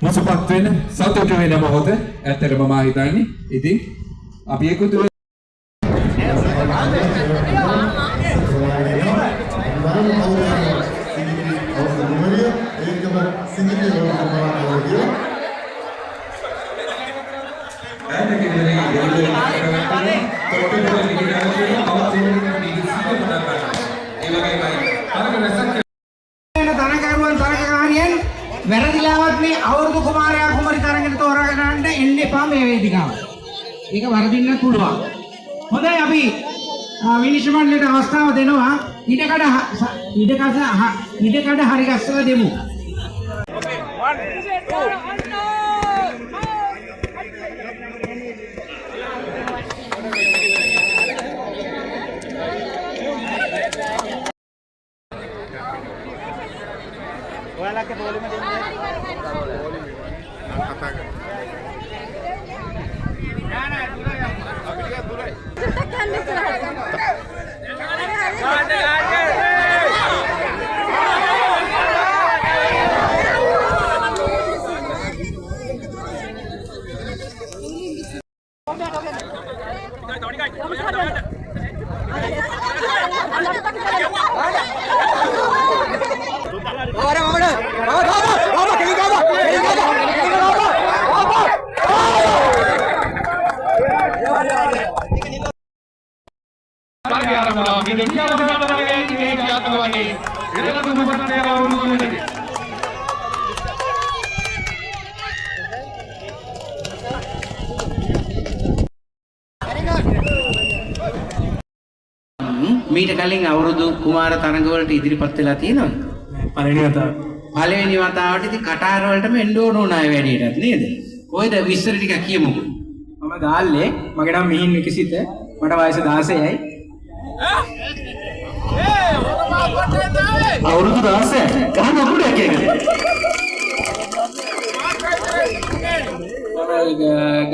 මුසපත් වෙන සතුට වෙන මොහොත ඇත්තටම මම හිතන්නේ ඉතින් අපි එකතු වැරදිලාවත් මේ අවුරුදු කුමාරයා කුමරි තරඟට තෝරාගෙන එන්න එපා මේ වේදිකාව. ඒක වරදින්න පුළුවන්. හොඳයි අපි විනිශ්චය මණ්ඩලයට අවස්ථාව දෙනවා. ඉඩකඩ හරි ගස්සලා දෙමු. ඔයාලගේ බෝලෙම දෙන්න. කතා කරමු. නෑ දුරයි. අපි ටිකක් දුරයි. චුට්ටක් යන්න ඉස්සරහට. මීට කලින් අවුරුදු කුමාර තරඟ වලට ඉදිරිපත් වෙලා තියෙනවද? පළවෙනි වතාවට ඉතින් කටාර වලටම එන්න ඕන උනාය වැඩේටත් නේද? කොයිද විස්තර ටික කියමුකෝ. මම ගාල්ලේ මගේ නම මිහින් විකසිත මට වයස 16යි. අවුරුදු 16 ගහන අකුඩයක් ඒකද? මම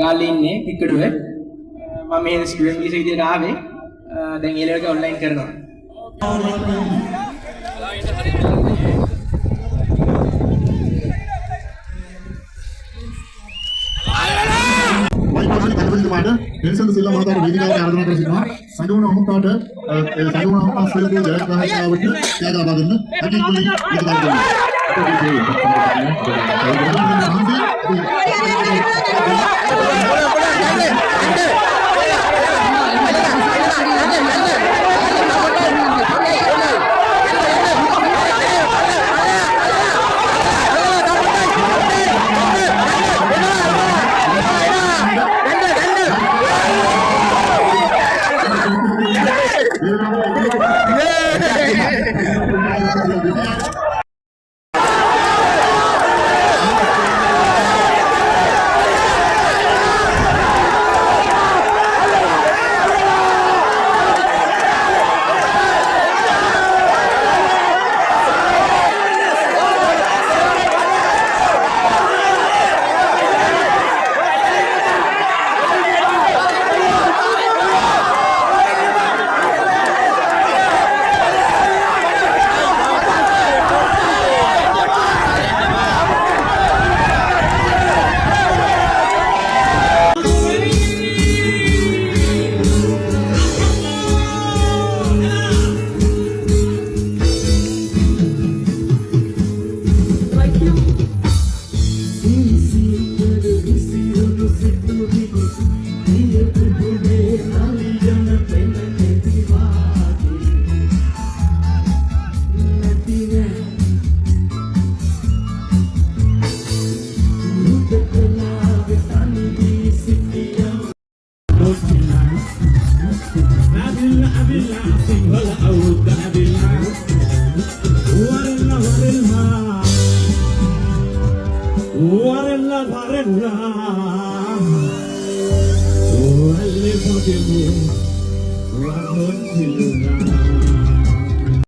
ගාල්ලේ ඉන්නේ පිටුවේ. මම මේ ස්ටුඩන්ට් වීසා විදියට ආවේ. දැන් ඒ ලෙවල් එක ඔන්ලයින් කරනවා. නෙල්සන් සිල්වා මහතාට වේදිකාවට ආරාධනා කර සිටිනවා. සංගමන අමුකාට සංගමන අමුකාස්වලදී ජයග්‍රහණයකට ත්‍යාග ලබා දෙන්න. අකිකුලි වේදිකාවට Wale Fabimu, Rahon Siluna.